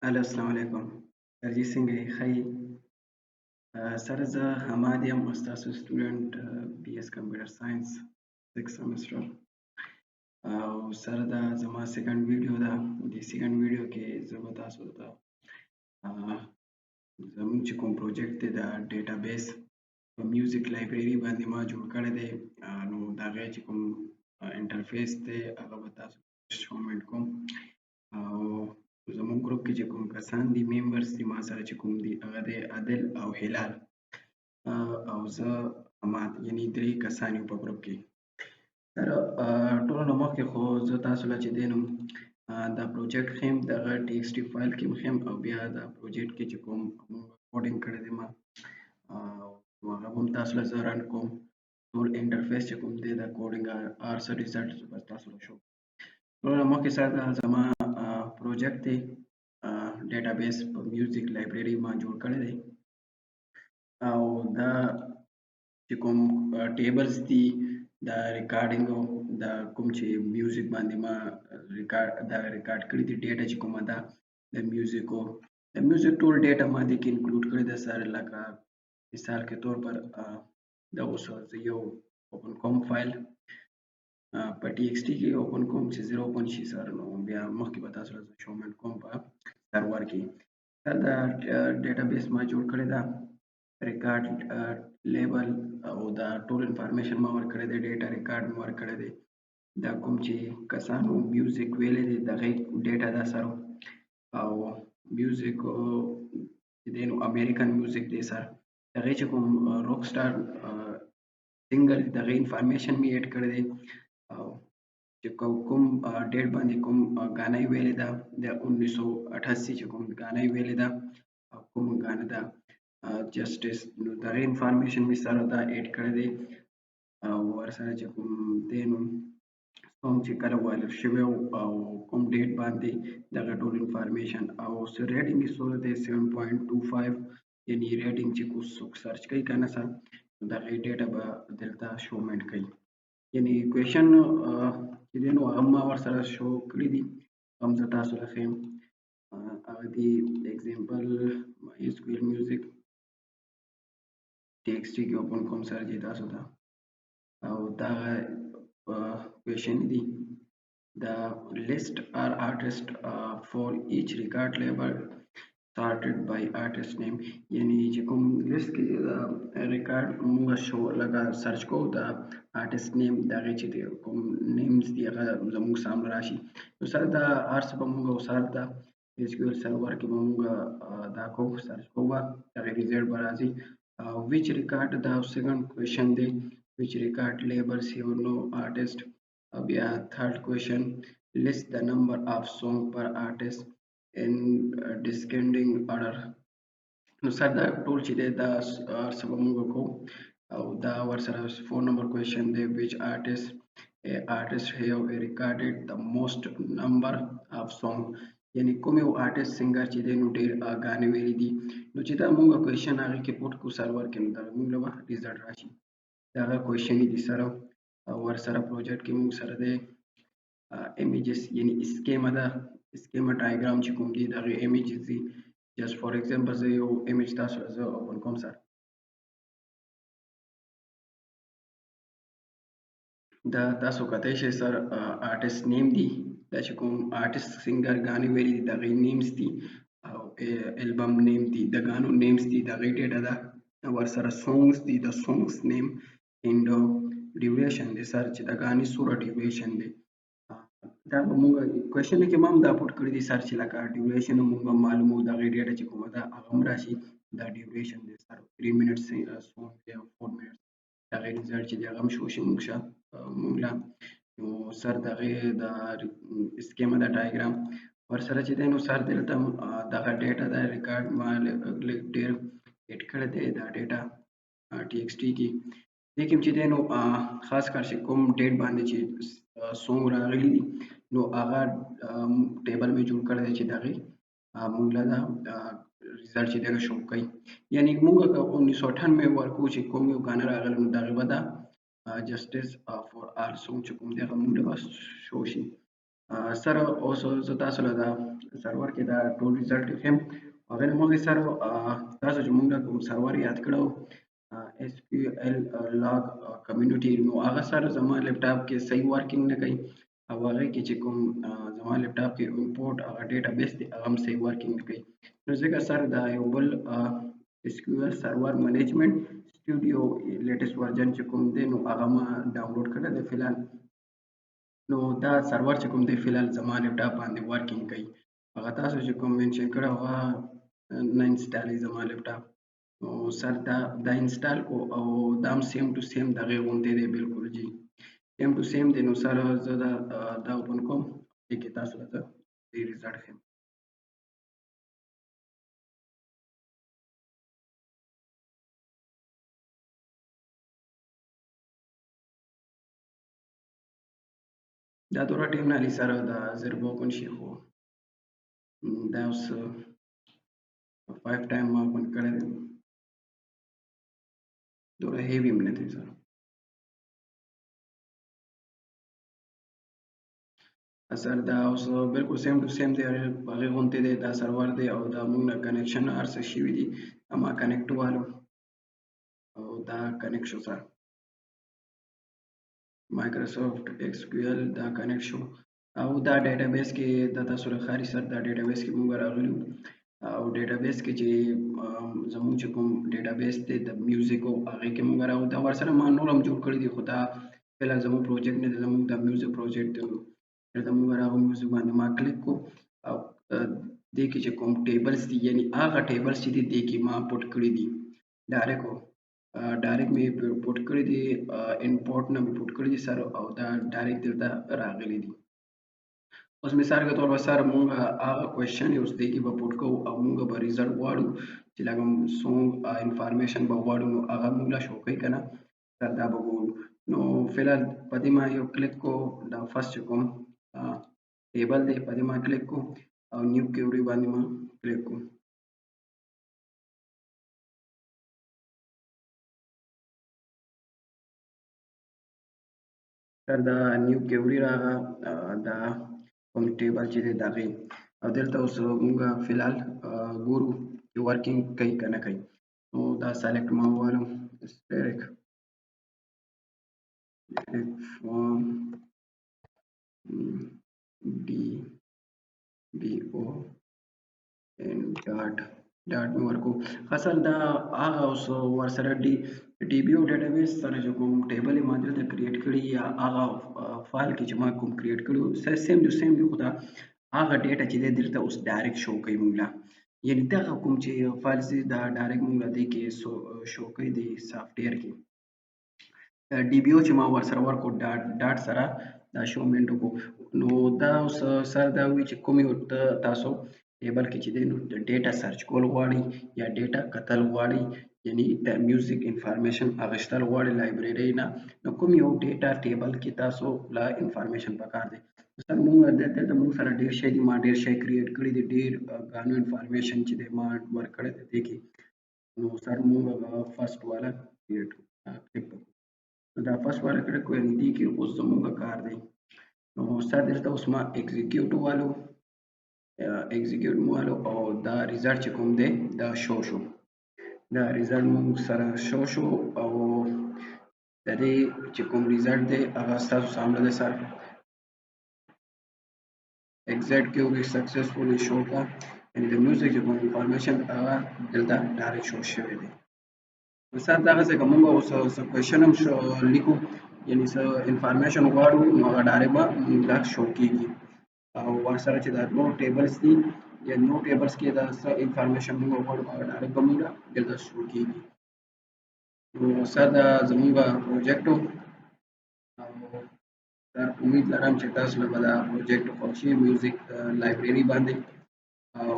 الو السلام علیکم ارجی څنګه یې ښه یې؟ سره زه حماد یم ستاسو سټوډنټ بي اس کمپیوټر ساينس 6 سمستر او سره دا زما سیکنډ ویډیو ده. د سیکنډ ویډیو کې زه به تاسو ته زموږ چې کوم پروجیکټ دی د ډیټابیس په میوزیک لایبرري باندې ما جوړ کړی دی. نو د هغې چې کوم انټرفیس دی هغه به تاسو شومنټ کوم او زموږ ګروپ کې چې کوم کسان دي ممبرز دي ما سره چې کوم دي هغه دی عادل او هلال او زه حماد، یعنی درې کسان یو په ګروپ کې. سره ټولو نه مخکې خو زه تاسو له چې دی نو دا پروجیکټ ښیم، دغه ټي ایکس ټي فایل کې ښیم او بیا دا پروجیکټ کې چې کوم موږ کوډینګ کړی دی ما نو هغه به هم تاسو له زه رن کوم. ټول انټرفیس چې کوم دی د کوډینګ هر څه ریزلټ به تاسو له شو. ټولو نه مخکې سره دا زما پروجیکټ دی، ډیټابیس په میوزیک لایبرري ما جوړ کړی دی او دا چې کوم ټیبلز دي د ریکارډینګ د کوم چې میوزیک باندې ما ریکارډ کړی دي ډیټا چې کومه ده د میوزیک ټول ډیټا ما دې کې انکلوډ کړی ده. سره لکه مثال کې طور پر دا اوس زه یو اوپن کوم فایل په ټي ایکس ټي کې اوپن کوم چې زه اوپن شي سره نو بیا مخکې به تاسو له شومنټ کوم په سرور کې. دا ډیټابیس ما جوړ کړی ده، ریکارډ لیبل او دا ټول انفارمیشن ما ورکړی دی، ډیټا ریکارډ مې ورکړی دی، دا کوم چې کسانو میوزیک ویلی دی د هغې ډیټا دا سره او میوزیک چې دی نو امریکن میوزیک دی سر د هغې چې کوم روک سټار سنګر د هغې انفارمیشن مې ایډ کړی دی او چې کوم ډیټ باندې کوم ګانا یې ویلې ده د 1988 چې کوم ګانا یې ویلې ده او کوم ګانا ده جسټس نو د هغې انفارمیشن مې سره دا ایډ کړی دی او ورسره چې کوم دی نو سونګ چې کله وایرل شوی او کوم ډیټ باندې دغه ټول انفارمیشن او ریټینګ یې څومره دی 7.25 یعنی ریټینګ چې څوک سرچ کوي که نه سر نو د هغې ډیټا به دلته شومنټ کوي. یعنی کویشن چې دی نو هغه ما ورسره شو کړي دي، هم زه تاسو له ښیم. هغه دي اګزامپل SQL میوزیک ټي ایکس ټي کې اوپن کوم سره دي تاسو ته او دغه کویشن دي the list or artist for each record label sorted by artist name. یعنی چې کوم لیست کې ریکارډ موږ شو لکه سرچ کوو د آرټسټ نیم د هغې چې کوم نیمز دي هغه زموږ سامنے راشي. نو سره دا هر څه به موږ سره د SQL سرور کې به موږ دا کوو سرچ کوو د هغې ریزلټ به راځي. which record the second question دی which record labels have no artist. بیا third question list the number of song per artist in descending order. نو سر دا ټول چې دی دا څه به موږ کوو او دا ورسره 4 نمبر کویشن دی which artist have recorded the most number of song. یعنی کوم یو آرټسټ سنګر چې دی نو ډېر ګانې ویلي دي نو چې دا موږ کویشن هغې کې پوټ کړو سرور کې نو دغه موږ له به ریزلټ راشي. دغه کویشن دي سره ورسره پروجیکټ کې موږ سره دی images یعنی اسکیما ده، اسکیما ډایګرام چې کوم دي د هغې images دي. just for example زه یو image تاسو زه اوپن کوم سر دا تاسو کتای شئ سر آرټسټ نیم دي دا چې کوم آرټسټ سنګر ګانې ویلي دي د هغې نیمز دي او البم نیم دي د ګانو نیمز دي د هغې ډیټا ده. ورسره سونګز دي د سونګز نیم اینډ ډیوریشن دی سر چې د ګانې څومره ډیوریشن دی دا به موږ کویشن کې ما هم دا پوټ کړي دي سر چې لکه ډیوریشن موږ معلوموو د هغې ډیټا چې کومه ده هغه هم راشي. دا ډیوریشن دی سر 3 منټس سونګ دی او 4 منټس د هغې ریزلټ چې دی هغه هم شو شي موږ شه موږ له نو سر د هغې د اسکیما د ډایګرام ورسره چې دی نو سر دلته دغه ډیټا د ریکارډ ما لږ ډېر ایډ کړی دی دا ډیټا ټي ایکس ټي کې دې کې چې دی نو خاص کار چې کوم ډیټ باندې چې سونګ راغلي دي نو هغه ټیبل مې جوړ کړی دی چې د هغې موږ له دا ریزلټ چې دی نو شو کوي. یعنی موږ که 1998 ورکوو چې کوم یو ګانا راغلی نو د هغې به دا جسټس فور آل سونګ چې کوم دی هغه موږ له به شو شي. سره اوس زه تاسو له دا سرور کې دا ټول ریزلټ ښیم. هغې نه مخکې سره تاسو چې موږ کوم سرور یاد کړی و SQL لاګ کمیونټي، نو هغه سره زما لیپټاپ کې صحیح ورکینګ نه کوي، او هغې کې چې کوم زما لیپټاپ کې امپورټ هغه ډیټا بیس دی هغه هم صحیح ورکینګ نه کوي. نو ځکه سره دا یو بل SQL سرور منیجمنټ سټوډیو لیټیسټ ورژن چې کوم دی نو هغه ما ډاونلوډ کړی دی فلحال. نو دا سرور چې کوم دی فلحال زما لیپټاپ باندې ورکینګ کوي. هغه تاسو چې کوم منشن کړی هغه نه انسټالوي زما لیپټاپ. نو سر دا انسټال کو او دا هم سیم ټو سیم د هغې غوندې دی بالکل جي سیم ټو سیم دی. نو سر زه دا اوپن کوم، دې کې تاسو ته زه دې ریزلټ ښیم. دا دوره ټیم نه علي سره دا زر به اوپن شي، خو دا اوس 5 ټایم ما اوپن کړی دی، دوره هیوي هم نه دی سره. سر دا اوس بالکل سیم ټو سیم دی، هغې غوندې دی، دا سرور دی او دا موږ نه کنیکشن هر څه شوي دي. ما کنیکټ والو او دا کنیکټ شو سر مایکروسافټ SQL دا کنیکټ شو او دا ډیټابیس کې دا تاسو له ښکاري سر دا ډیټابیس کې موږ راغلي او ډیټابیس کې چې زموږ چې کوم ډیټابیس دی د میوزیکو هغې کې موږ راغلو. دا ورسره ما نور هم جوړ کړي دي، خو دا فلحال زموږ پروجیکټ نه دی، زموږ دا میوزیک پروجیکټ دی. دلته موږ راغلو میوزیک باندې ما کلیک کو او دې کې چې کوم ټیبلز دي یعنی هغه ټیبلز چې دي دې کې ما پټ کړي دي ډایرکټ مې پټ کړي دي، انپورټ نه مې پټ کړي دي سر او دا ډایرکټ دلته راغلي دي. اوس مثال کے طور پر سر مونږ هغه کوېشن اوس دې کې به پټ کوو او مونږ به ریزلټ غواړو چې لږ څومره انفارمیشن به غواړو نو هغه مونږ له شو کوي که نه سر دا به ګورو. نو فلحال په دې ما یو کلیک کو، دا فرست چې کوم ټیبل دی په دې ما کلیک کو او نیو کیوري باندې ما کلیک کو. سر دا نیو کیوري راغه دا کوم ټیبل چې دی د هغې او دلته اوس مونږ فلحال ګورو چې ورکینګ کوي که نه کوي. نو دا سلیکټ ما ووالم ډایرکټ فارم DBO ډاټ مې ورکو. ښه سر دا هغه اوس ورسره DBO ډیټابیس سره چې کوم ټیبل یې ما دلته کریټ کړي یا هغه فایل کې چې ما کوم کریټ کړي سیم ټو سیم دي، خو دا هغه ډیټا چې دی دلته اوس ډایرکټ شو کوي موږ له، یعنې دغه کوم چې فایلز دي دا ډایرکټ موږ له دې کې شو کوي د سافټویر کې. DBO چې ما ورسره ورکړو ډاټ سره دا شو منټ وکړو. نو دا اوس سر دا وي چې کوم یو تاسو ټیبل کې چې دی نو ډیټا سرچ کول غواړئ یا ډیټا کتل غواړئ یعنی د میوزیک انفارمیشن اخیستل غواړئ لایبررۍ نه، نو کوم یو ډیټا ټیبل کې تاسو له انفارمیشن پکار دی. سر موږ دلته موږ سره ډېر شی دي، ما ډېر شی کریټ کړي دي، ډېر ګانو انفارمیشن چې دی ما ورکړی دی دې کې. نو سر موږ فرست والا کریټ کلیک وکړو. دا فرست والا کلیک کړو یعنې دې کې اوس زموږ کار دی. نو سر دلته اوس ما ایگزیکیوټ والو او دا ریزلټ چې کوم دی دا شو دا ریزلټ موږ سره شو او د دې چې کوم ریزلټ دی هغه ستاسو سامنے دی سر ایگزیکټ کیوري سکسسفولي شو کا یعنې د میوزیک چې کوم انفارمیشن هغه دلته ډایرکټ شو شوی دی. سر دغسې که موږ اوس څه کوېشن هم لیکو یعنې څه انفارمیشن غواړو نو هغه ډایرکټ به موږ ته شو کېږي او ورسره چې دا نور ټیبلز دي یا نور ټیبلز کې دا څه انفارمیشن موږ غواړو هغه ډایرکټ به موږ دلته شو کېږي. نو سر دا زموږ پروجیکټ و او سر امید لرم چې تاسو له به دا پروجیکټ خوښ شي میوزیک لایبرري باندې او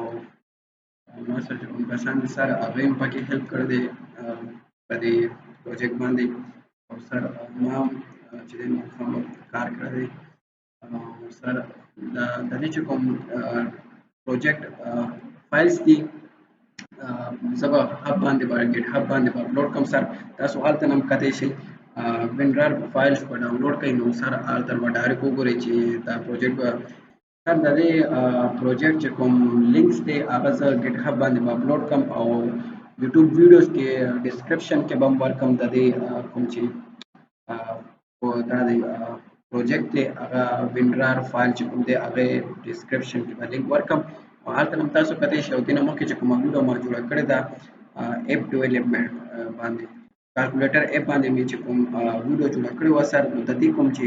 ما سره چې کوم کسان دي سر هغوی هم پکې هیلپ کړی دی په دې پروجیکټ باندې او سر ما هم چې دی نو کار کړی دی او سر د دې چې کوم پروجیکټ فایلز دي زه به هب باندې ګیټ هب باندې به اپلوډ کړم. سر تاسو هلته نه هم کتلی شئ وینرار فایلز به ډاونلوډ کړئ نو سر هلته به ډایرکټ وګورئ چې دا پروجیکټ به سر د دې پروجیکټ چې کوم لینکس دی هغه زه ګټ هب باندې به اپلوډ کړم او یوټیوب ویډیوز کې ډسکرپشن کې به هم ورکړم د دې کوم چې او دا د پروجیکټ دی هغه وینرار فایل چې کوم دی هغه ډسکرپشن کې به لینک ورکړم او هلته هم تاسو کتلی شئ او دې نه مخکې چې کومه ویډیو ما جوړه کړې ده اپ ډیولپمنټ باندې کالکولیټر اپ باندې مې چې کوم ویډیو جوړه کړې وه سر نو د دې کوم چې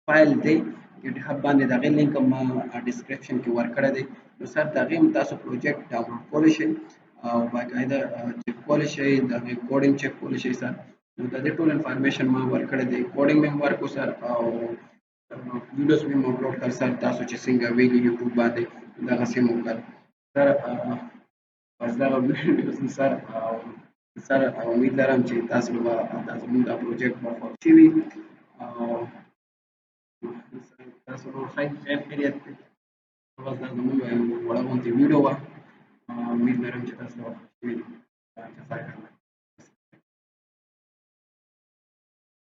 فایل دی ګټ هب باندې د هغې لینک هم ما ډسکرپشن کې ورکړی دی نو سر د هغې هم تاسو پروجیکټ ډاونلوډ کولی شئ او باقاعده چک کولی شئ د هغې کوډینګ چک کولی شئ سر نو د دې ټول انفارمیشن ما ورکړی دی کوډینګ مې هم ورکړو سر او ویډیوز مې هم اپلوډ کړل سر تاسو چې څنګه ویلي یوټیوب باندې دغسې مې وکړل سر بس دغه ویډیوز دي سر او سر امید لرم چې تاسو به دا زموږ دا پروجیکټ به خوښ شي وي او تاسو نور خیر خیریت دی بس دا زموږ یوه وړه غونتې ویډیو وه امید لرم چې تاسو به خوښ شوي وي جزاک الله